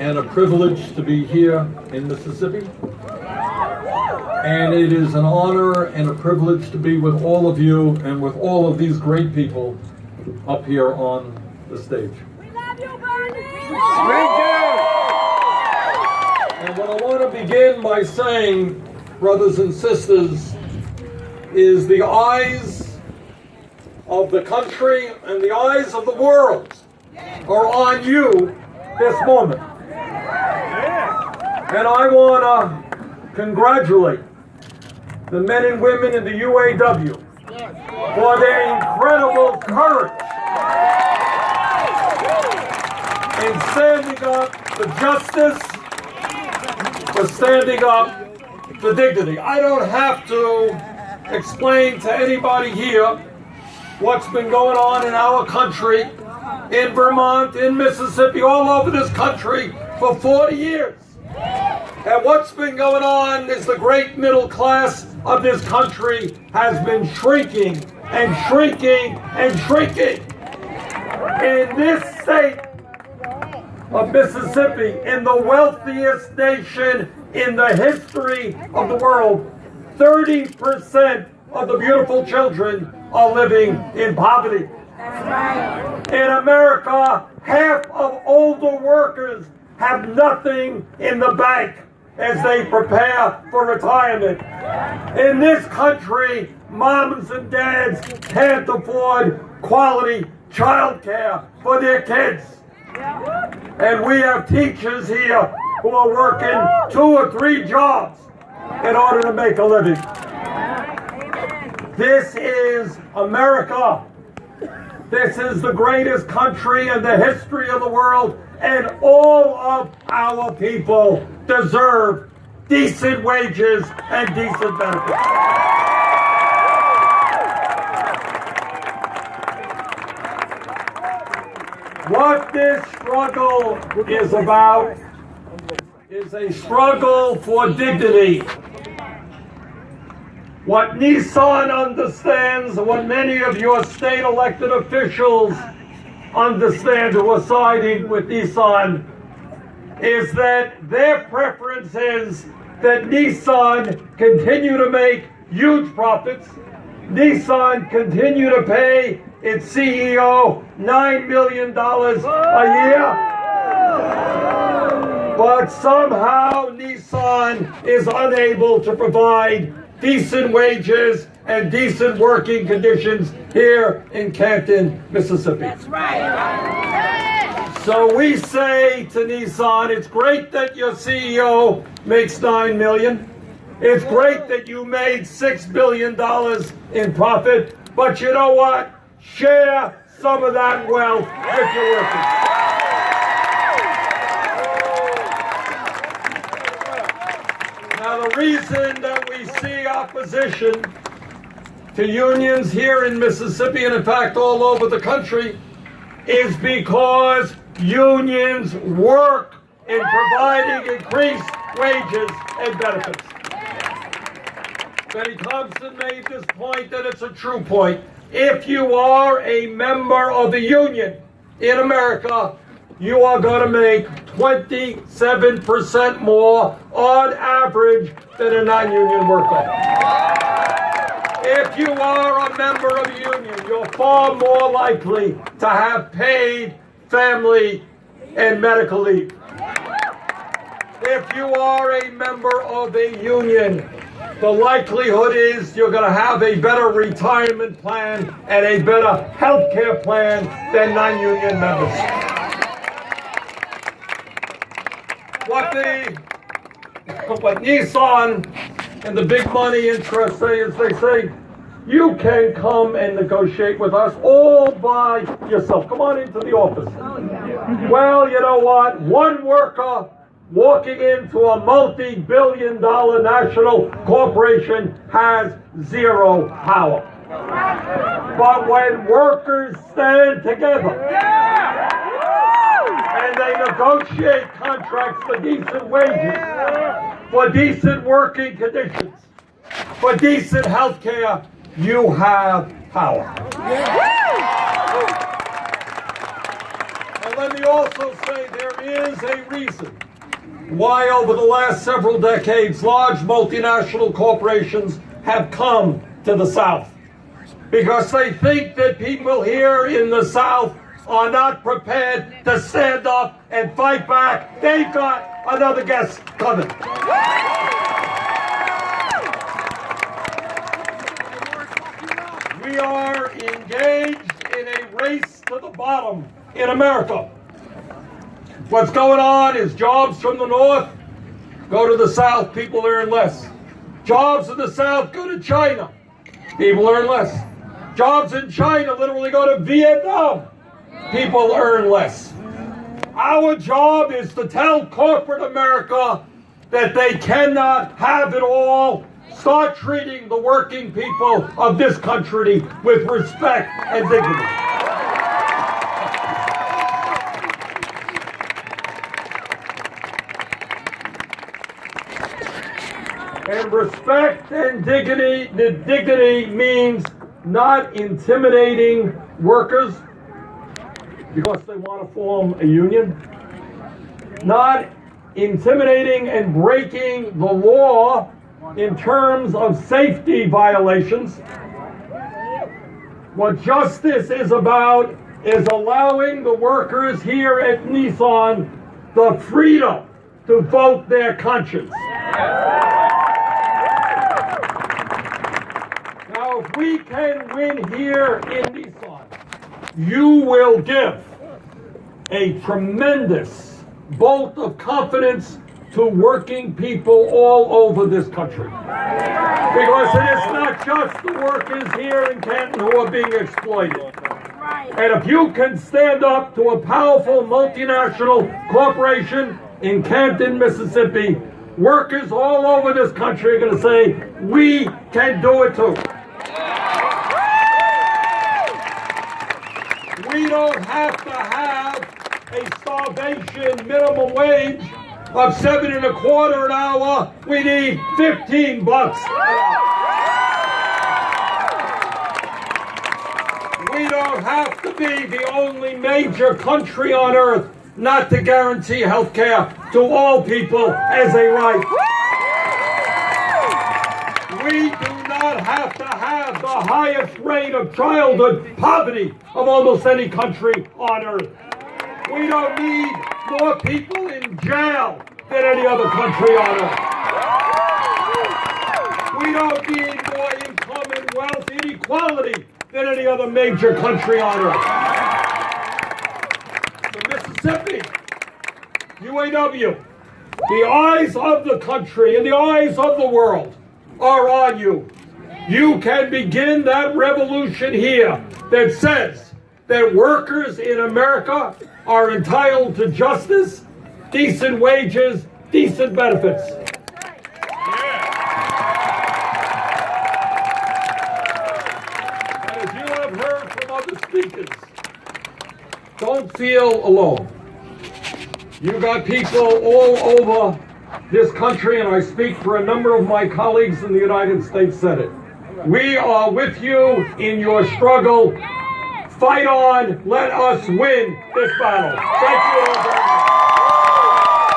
and a privilege to be here in Mississippi. And it is an honor and a privilege to be with all of you and with all of these great people up here on the stage. We love you, Bernie! And what I want to begin by saying, brothers and sisters, is the eyes of the country and the eyes of the world are on you this moment. And I want to congratulate the men and women in the UAW for their incredible courage in standing up for justice, for standing up for dignity. I don't have to explain to anybody here what's been going on in our country, in Vermont, in Mississippi, all over this country for 40 years. And what's been going on is the great middle class of this country has been shrinking and shrinking and shrinking. In this state of Mississippi, in the wealthiest nation in the history of the world, 30% of the beautiful children are living in poverty. In America, half of older workers have nothing in the bank as they prepare for retirement. In this country, moms and dads can't afford quality child care for their kids. And we have teachers here who are working 2 or 3 jobs in order to make a living. This is America. This is the greatest country in the history of the world, and all of our people deserve decent wages and decent benefits. What this struggle is about is a struggle for dignity. What Nissan understands, what many of your state elected officials understand who are siding with Nissan, is that their preference is that Nissan continue to make huge profits, Nissan continue to pay its CEO $9 million a year, but somehow Nissan is unable to provide decent wages and decent working conditions here in Canton, Mississippi. That's right. So we say to Nissan, it's great that your CEO makes $9 million. It's great that you made $6 billion in profit, but you know what? Share some of that wealth with your workers. Now, the reason that we see opposition to unions here in Mississippi, and in fact all over the country, is because unions work in providing increased wages and benefits. Benny Thompson made this point, and it's a true point. If you are a member of the union in America, you are going to make 27% more on average than a non-union worker. If you are a member of a union, you're far more likely to have paid family and medical leave. If you are a member of a union, the likelihood is you're going to have a better retirement plan and a better health care plan than non-union members. What Nissan and the big money interests say is they say, you can come and negotiate with us all by yourself. Come on into the office. Well, you know what? One worker walking into a multi-billion-dollar national corporation has zero power. But when workers stand together and they negotiate contracts for decent wages, for decent working conditions, for decent health care, you have power. And But let me also say there is a reason why over the last several decades large multinational corporations have come to the South. Because they think that people here in the South are not prepared to stand up and fight back. They've got another guest coming. We are engaged in a race to the bottom in America. What's going on is jobs from the North go to the South, people earn less. Jobs in the South go to China, people earn less. Jobs in China literally go to Vietnam, people earn less. Our job is to tell corporate America that they cannot have it all. Start treating the working people of this country with respect and dignity. And respect and dignity means not intimidating workers because they want to form a union, not intimidating and breaking the law in terms of safety violations. What justice is about is allowing the workers here at Nissan the freedom to vote their conscience. Now, if we can win here in Nissan, you will give a tremendous bolt of confidence to working people all over this country. Because it is not just the workers here in Canton who are being exploited. And if you can stand up to a powerful multinational corporation in Canton, Mississippi, workers all over this country are going to say, we can do it too. We don't have to have a starvation minimum wage of $7.25 an hour. We need $15 an hour. We don't have to be the only major country on earth not to guarantee health care to all people as a right. We do not have to have the highest rate of childhood poverty of almost any country on earth. We don't need more people in jail than any other country on earth. We don't need more income and wealth inequality than any other major country on earth. So Mississippi, UAW, the eyes of the country and the eyes of the world are on you. You can begin that revolution here that says that workers in America are entitled to justice, decent wages, decent benefits. And as you have heard from other speakers, don't feel alone. You got people all over this country, and I speak for a number of my colleagues in the United States Senate. We are with you in your struggle. Fight on. Let us win this battle. Thank you all very much.